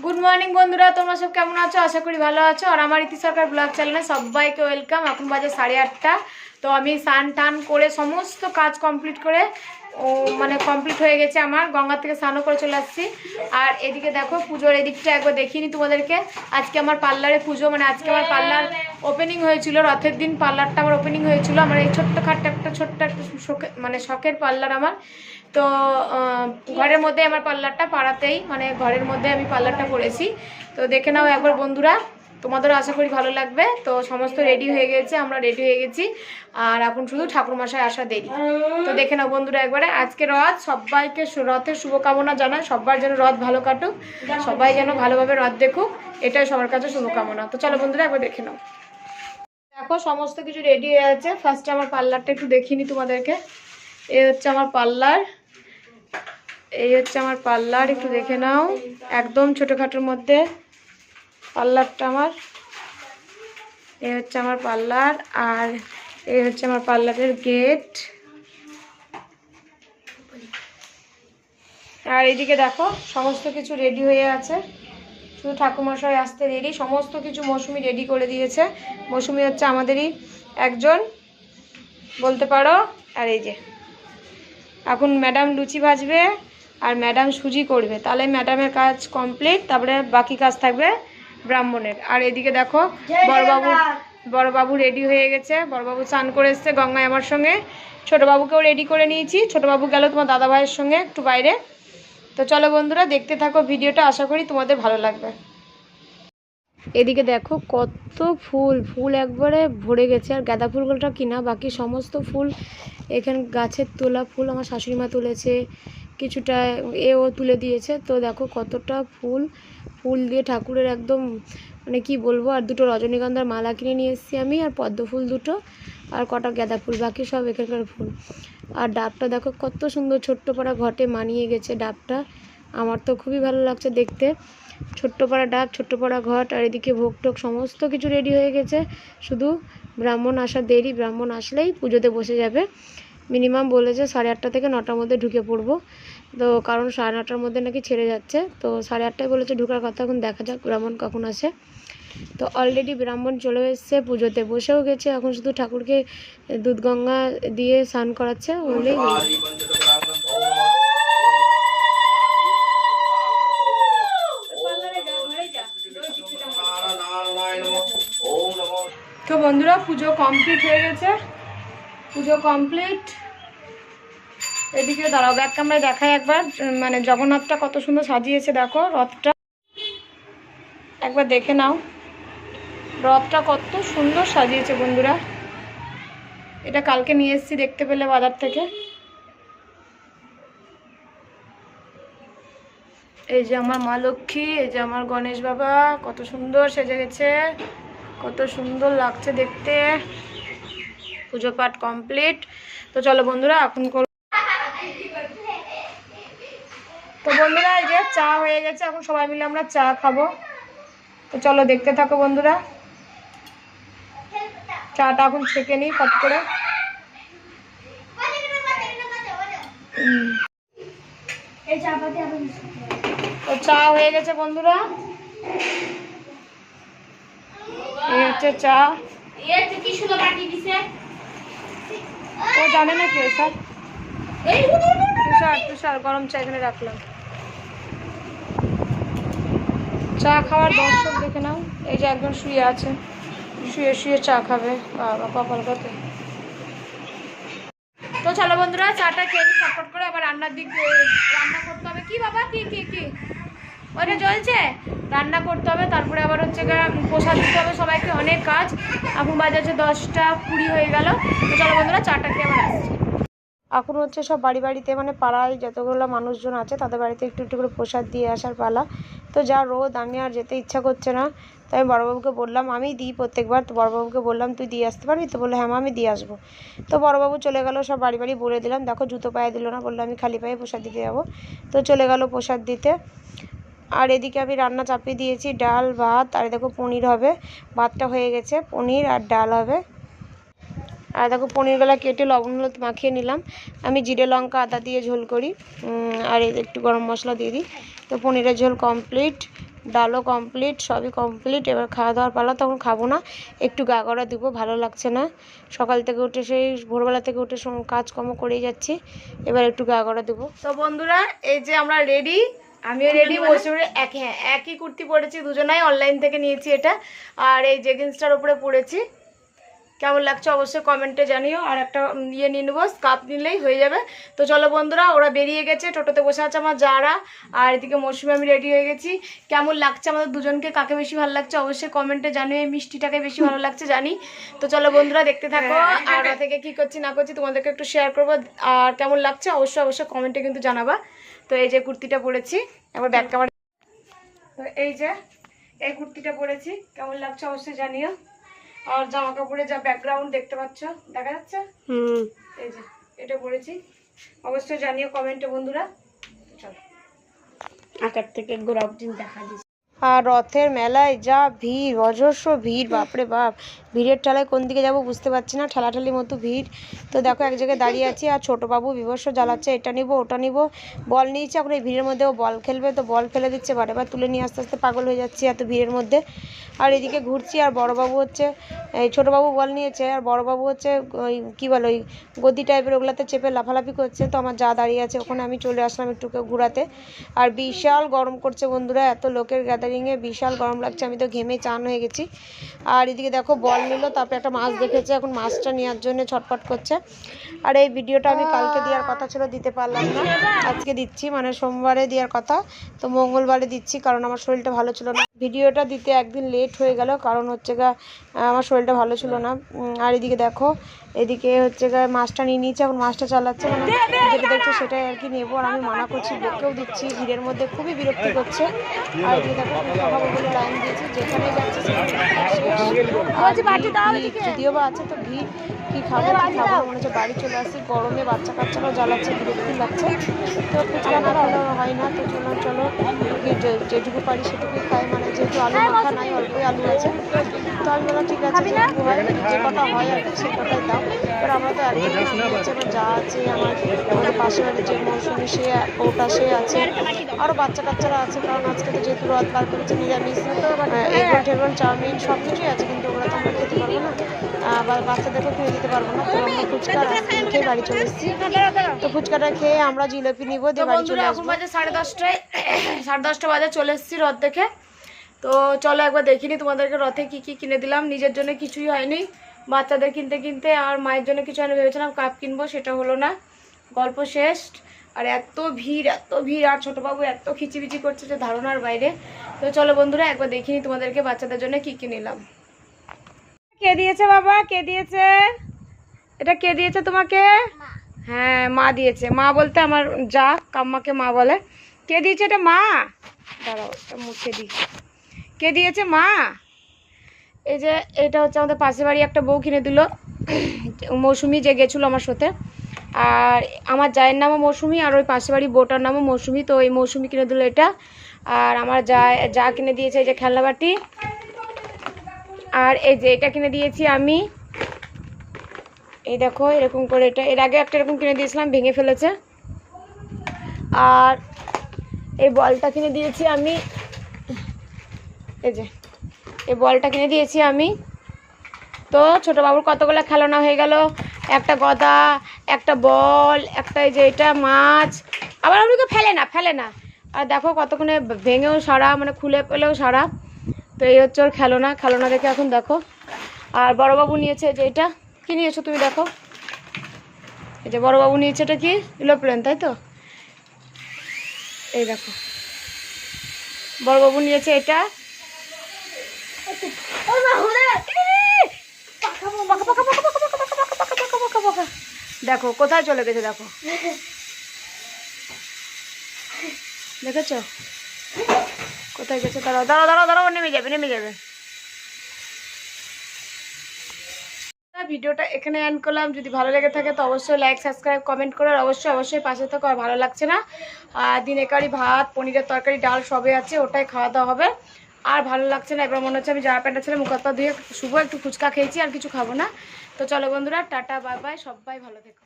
Good morning বন্ধুরা, তোমরা সব কেমন আছো? আশা করি ভালো আছো। আর আমার ইতি সরকার ব্লগ চ্যানেলে সবাইকে ওয়েলকাম। এখন বাজে 8:30। তো আমি স্নান টান করে সমস্ত কাজ কমপ্লিট করে কমপ্লিট হয়ে গেছে আমার। গঙ্গা থেকে স্নানও করে চলে আসছি। আর এদিকে দেখো পুজোর এদিকটা একবার দেখিনি তোমাদেরকে। আজকে আমার পার্লারে পুজো, আজকে আমার পার্লার ওপেনিং হয়েছিল। রথের দিন পার্লারটা আমার ওপেনিং হয়েছিল। আমার এই ছোট্ট একটা শখের পার্লার আমার। তো ঘরের মধ্যে আমার পার্লারটা পাড়াতেই, ঘরের মধ্যে আমি পার্লারটা করেছি। তো দেখে নাও একবার বন্ধুরা, তোমাদেরও আশা করি ভালো লাগবে। তো সমস্ত রেডি হয়ে গেছে, আমরা রেডি হয়ে গেছি। আর এখন শুধু ঠাকুরমশাই আসা দেরি। তো দেখে নাও বন্ধুরা একবারে। আজকে রথ, সবাইকে রথের শুভকামনা জানাই। সবার যেন রথ ভালো কাটুক, সবাই যেন ভালোভাবে রথ দেখুক, এটাই সবার কাছে শুভকামনা। তো চলো বন্ধুরা একবার দেখে নাও। দেখো সমস্ত কিছু রেডি হয়ে আছে। ফার্স্টে আমার পার্লারটা একটু দেখিনি তোমাদেরকে। এই হচ্ছে আমার পার্লার, একটু দেখে নাও। একদম ছোটোখাটোর মধ্যে পার্লারটা আমার। এই হচ্ছে আমার পার্লার, আর এই হচ্ছে আমার পার্লারের গেট। আর এইদিকে দেখো সমস্ত কিছু রেডি হয়ে আছে, শুধু ঠাকুরমশাই আসতে দেরি। সমস্ত কিছু মৌসুমি রেডি করে দিয়েছে। মৌসুমি হচ্ছে আমাদেরই একজন বলতে পারো। আর এই যে এখন ম্যাডাম লুচি ভাজবে আর ম্যাডাম সুজি করবে, তাহলে ম্যাডামের কাজ কমপ্লিট। তারপরে বাকি কাজ থাকবে ব্রাহ্মণের। আর এদিকে দেখো বড়বাবু রেডি হয়ে গেছে। বড়বাবু স্নান করে এসছে গঙ্গায় আমার সঙ্গে। ছোটোবাবুকেও রেডি করে নিয়েছি। ছোটোবাবু গেল তোমার দাদা ভাইয়ের সঙ্গে একটু বাইরে। তো চলো বন্ধুরা দেখতে থাকো ভিডিওটা, আশা করি তোমাদের ভালো লাগবে। এদিকে দেখো কত ফুল একবারে ভরে গেছে। আর গাঁদা ফুলগুলোটা কিনা, বাকি সমস্ত ফুল এখানে গাছের তোলা ফুল। আমার শাশুড়ি মা তুলেছে, কিছুটা এও তুলে দিয়েছে। তো দেখো কতটা ফুল দিয়ে ঠাকুরের একদম কি বলবো। আর দুটো রজনীগন্ধার মালা কিনে নিয়ে এসেছি আমি, আর পদ্ম ফুল দুটো, আর কটা গাঁদা ফুল, বাকি সব এখানকার ফুল। আর ডাবটা দেখো কত সুন্দর, ছোট্ট পাড়া ঘটে মানিয়ে গেছে ডাবটা। আমার তো খুবই ভালো লাগছে দেখতে। ছোট্ট পাড়া ডাব, ছোট্ট পাড়া ঘট। আর এদিকে ভোগ টোগ সমস্ত কিছু রেডি হয়ে গেছে। শুধু ব্রাহ্মণ আসার দেরি, ব্রাহ্মণ আসলেই পুজোতে বসে যাবে। মিনিমাম বলেছে 8:30 থেকে 9টার মধ্যে ঢুকে পড়বো। তো কারণ 9:30টার মধ্যে নাকি ছেড়ে যাচ্ছে। তো 8:30টায় বলেছে ঢুকার কথা। এখন দেখা যাক ব্রাহ্মণ কখন আসে। তো অলরেডি ব্রাহ্মণ চলে এসছে, পুজোতে বসেও গেছে। এখন শুধু ঠাকুরকে দুধ গঙ্গা দিয়ে স্নান করাচ্ছে, হলেই হয়ে যাবে। তো বন্ধুরা পুজো কমপ্লিট হয়ে গেছে, পুজো কমপ্লিট। এদিকে দাঁড়াও, ব্যাক ক্যামেরায় দেখাই একবার। জগন্নাথটা কত সুন্দর সাজিয়েছে, দেখো রথটা একবার দেখে নাও। রথটা কত সুন্দর সাজিয়েছে বন্ধুরা। এটা কালকে নিয়ে এসেছি, দেখতে পেলে বাজার থেকে। এই যে আমার মা লক্ষ্মী, এই যে আমার গণেশ বাবা, কত সুন্দর সেজে গেছে, কত সুন্দর লাগছে দেখতে। পুজো পাঠ কমপ্লিট। তো চলো বন্ধুরা এখন তো বন্ধুরা এই যে চা হয়ে গেছে, এখন সবাই মিলে আমরা চা খাবো। তো চলো দেখতে থাকো বন্ধুরা। চাটা এখন ছেঁকে নিই ফট করে। তো চা হয়ে গেছে বন্ধুরা, এই হচ্ছে চা। ও জানে না কি স্যার, তুষার গরম চা এখানে রাখলাম। চা খাওয়ার দর্শক দেখে নাও। এই যে একজন শুয়ে আছে, শুয়ে শুয়ে চা খাবে। বাবা কপাল কত। তো চলো বন্ধুরা চাটা খেয়ে ফটফট করে আবার রান্নার দিক রান্না করতে হবে। কি বাবা কি কি কি ওইটা জ্বলছে, রান্না করতে হবে। তারপরে আবার হচ্ছে প্রসাদ দিতে হবে সবাইকে, অনেক কাজ। এখন বাজে হচ্ছে 10:20 হয়ে গেল। তো চলো বন্ধুরা চাটা খেয়ে আবার আসছি। এখন হচ্ছে সব বাড়িতে পাড়ায় যতগুলো মানুষজন আছে তাদের বাড়িতে একটু একটু করে প্রসাদ দিয়ে আসার পালা। তো যা রোদ, আমি আর যেতে ইচ্ছা করছে না। তাই আমি বড়বাবুকে বললাম, আমি দিই প্রত্যেকবার। তো বড়বাবুকে বললাম তুই দিয়ে আসতে পারবি? তো বললো হ্যাঁ আমি দিয়ে আসবো। তো বড়বাবু চলে গেল, সব বাড়ি বলে দিলাম। দেখো জুতো পায়ে দিল না, বললো আমি খালি পায়ে প্রসাদ দিতে যাবো। তো চলে গেল প্রসাদ দিতে। আর এদিকে আমি রান্না চাপিয়ে দিয়েছি, ডাল ভাত। আর দেখো পনির হবে, ভাতটা হয়ে গেছে, পনির আর ডাল হবে। আর দেখো পনিরগুলো কেটে লবণ হলুদ মাখিয়ে নিলাম। আমি জিরে লঙ্কা আদা দিয়ে ঝোল করি, আর একটু গরম মশলা দিয়ে দিই। তো পনিরের ঝোল কমপ্লিট। ডালও কমপ্লিট, সবই কমপ্লিট। এবার খাওয়া দাওয়ার পালা, তখন খাবো না, একটু গা গড়া দিব, ভালো লাগছে না। সকাল থেকে উঠে সেই ভোরবেলা থেকে উঠে কাজকর্ম করেই যাচ্ছি, এবার একটু গা গড়া দেবো। তো বন্ধুরা এই যে আমরা রেডি, আমিও রেডি, মৌসুমীর একই কুর্তি পরেছি, দুজনাই অনলাইন থেকে নিয়েছি এটা। আর এই জেগিন্সটার উপরে পরেছি, কেমন লাগছে অবশ্যই কমেন্টে জানিও। আর একটা ইয়ে নিয়ে নেবো, স্কার্ফ নিলেই হয়ে যাবে। তো চলো বন্ধুরা, ওরা বেরিয়ে গেছে, টোটোতে বসে আছে আমার যারা, আর এদিকে মৌসুমী আমি রেডি হয়ে গেছি। কেমন লাগছে আমাদের দুজনকে, কাকে বেশি ভালো লাগছে অবশ্যই কমেন্টে জানিও। এই মিষ্টিটাকে বেশি ভালো লাগছে জানি। তো চলো বন্ধুরা দেখতে থাকো, আর ওরা থেকে কী করছি না করছি তোমাদেরকে একটু শেয়ার করবো। আর কেমন লাগছে অবশ্যই কমেন্টে কিন্তু জানাবা। তো এই যে কুর্তিটা পরেছি, একবার ব্যাক ক্যামেরা, তো এই যে এই কুর্তিটা পরেছি, কেমন লাগছে অবশ্যই জানিও। আর জামা কাপড়ে যা ব্যাকগ্রাউন্ড দেখতে পাচ্ছ, দেখা যাচ্ছে, এই যে এটা পরেছি, অবশ্যই জানিও কমেন্টে বন্ধুরা। চলো আকার থেকে গোড়া দিন দেখা দিচ্ছি। আর রথের মেলায় যা ভিড়, অজস্র ভিড়, বাপরে বাপ, ভিড়ের ঠেলায় কোন দিকে যাব বুঝতে পারছি না, ঠেলাঠেলির মতো ভিড়। তো দেখো এক জায়গায় দাঁড়িয়ে আছি, আর ছোটো বাবু বিভৎস জ্বালাচ্ছে, এটা নিব ওটা নিব, বল নিয়েছে, এখন এই ভিড়ের মধ্যেও বল খেলবে, তো বল ফেলে দিচ্ছে, বারে তুলে নিয়ে আস্তে আস্তে পাগল হয়ে যাচ্ছি এত ভিড়ের মধ্যে। আর এদিকে ঘুরছি, আর বড়োবাবু হচ্ছে, এই ছোটোবাবু বল নিয়েছে, আর বড়োবাবু হচ্ছে ওই কী বলে ওই গদি টাইপের ওগুলাতে চেপে লাফালাফি করছে। তো আমার যা দাঁড়িয়ে আছে ওখানে, আমি চলে আসলাম একটু ঘোরাতে। আর বিশাল গরম করছে বন্ধুরা, এত লোকের গ্যাদারিংয়ে বিশাল গরম লাগছে, আমি তো ঘেমে চান হয়ে গেছি। আর এদিকে দেখো বল নিল, তারপরে একটা মাছ দেখেছে, এখন মাছটা নেওয়ার জন্য ছটফট করছে। আর এই ভিডিওটা আমি কালকে দেওয়ার কথা ছিল, দিতে পারলাম না, আজকে দিচ্ছি, মানে সোমবারে দেওয়ার কথা, তো মঙ্গলবারে দিচ্ছি, কারণ আমার শরীরটা ভালো ছিল না। ভিডিওটা দিতে একদিন লেট হয়ে গেল, কারণ হচ্ছে গা আমার শরীরটা ভালো ছিল না। আর এদিকে দেখো, এদিকে হচ্ছে গা মাছটা নিয়ে নিয়েছে, এখন মাছটা চালাচ্ছে, মানে যেটা দেখছে সেটাই আর কি নেবো। আর আমি মানা করছি, বকেও দিচ্ছি, ভিড়ের মধ্যে খুবই বিরক্তি করছে। আর এদিকে দেখো খাবো বলে লাইন দিয়েছি, যেখানে যাচ্ছে যদিও বা আছে, তো ভিড়, কী খাবো মনে হচ্ছে বাড়ি চলে আসছি, গরমে বাচ্চা কাচ্চারাও জ্বালাচ্ছে, বিরক্তি লাগছে। তো ফুচকা না খেলেও হয় না, তো চলো যেটুকু পারি সেটুকুই খাই, মানে যেহেতু আলু মাখা নাই, অল্পই আলু আছে। তো আমি বললাম ঠিক আছে, যেটুকু হয় যে কটা হয় আর কি সে কটাই দাও। এবার আমরা তো একজন হচ্ছে, আমার যা আছে, আমাদের পাশে বাড়ির যে মৌসুমি সে ওটা সে আছে, আরও বাচ্চা কাচ্চারা আছে, কারণ আজকে তো যেহেতু রথ বার করেছে নিরামিষ, এগরোল টেগরোল চাউমিন সব কিছুই আছে, কিন্তু ওগুলো তো আমরা খেতে পারবো না, বা বাচ্চাদেরকেও কিনে দিতে পারবো না। তো আমরা ফুচকা খেয়ে বাড়ি চলে এসেছি। তো ফুচকাটা খেয়ে আমরা জিলিপি নিব, দিয়ে বাড়ি চলে আসবো। এখন বাজে 10:30, 10:30 বাজে, চলে এসেছি রথ দেখে। তো চলো একবার দেখিনি তোমাদেরকে রথে কি কি কিনে দিলাম। নিজের জন্য কিছুই হয়নি, বাচ্চাদের কিনতে আর মায়ের জন্য কিছু হয়নি, ভেবেছিলাম কাপ কিনবো, সেটা হলো না, গল্প শেষ। আর এত ভিড়, আর ছোটোবাবু এত খিচিবিচি করছে যে ধারণার বাইরে। তো চলো বন্ধুরা একবার দেখিনি তোমাদেরকে বাচ্চাদের জন্য কি কি নিলাম। কে দিয়েছে বাবা, কে দিয়েছে এটা, কে দিয়েছে তোমাকে? হ্যাঁ মা দিয়েছে, মা বলতে আমার যা কাম্মাকে মা বলে। কে দিয়েছে এটা? মা। দাঁড়াও এটা মুছে দিই, কে দিয়েছে? মা। এই যে এটা হচ্ছে আমাদের পাশের বাড়ি একটা বউ কিনে দিল, মৌসুমি যে গেছিলো আমার সাথে। আর আমার জায়ের নামও মৌসুমি, আর ওই পাশের বাড়ি বউটার নামও মৌসুমি, তো এই মৌসুমি কিনে দিল এটা। আর আমার যা কিনে দিয়েছে এই যে খেলনাবাটি। আর এই যে এটা কিনে দিয়েছি আমি, এই দেখো এরকম করে, এটা এর আগে একটা এরকম কিনে দিয়েছিলাম, ভেঙে ফেলেছে। আর এই বলটা কিনে দিয়েছি আমি, এই যে এই বলটা কিনে দিয়েছি আমি। তো ছোটো বাবুর কতগুলো খেলনা হয়ে গেল, একটা গদা, একটা বল, একটা এই যে এটা মাছ, আবার ওগুলোকে ফেলে না। আর দেখো কতক্ষণে ভেঙেও সারা, মানে খুলে পেলেও সারা। তো এই হচ্ছে ওর খেলনা দেখে এখন দেখো। আর বড়োবাবু নিয়েছে যে এটা, কি নিয়েছো তুমি দেখো, এই যে বড়োবাবু নিয়েছে, এটা কি এরোপ্লেন, তাই তো? এই দেখো বড়োবাবু নিয়েছে এটা। দেখো কোথায় চলে গেছে, দেখো দেখেছ কোথায় গেছে? দাঁড়াও, নেমে যাবে। ভিডিওটা এখানে এন্ড করলাম। যদি ভালো লেগে থাকে তো অবশ্যই লাইক, সাবস্ক্রাইব, কমেন্ট করে, আর অবশ্যই পাশে থাকো। আর ভালো লাগছে না, দিনে কারি ভাত, পনিরের তরকারি, ডাল সবই আছে, ওটাই খাওয়া দাওয়া হবে। আর ভালো লাগছে না, এবার মনে হচ্ছে আমি জামা প্যান্টটা ছেড়ে মুখ হাত পা ধুয়ে শুভ একটু ফুচকা খেয়েছি, আর কিছু খাবো না। তো চলো বন্ধুরা, টাটা, বাই বাই, সবাই ভালো থেকো।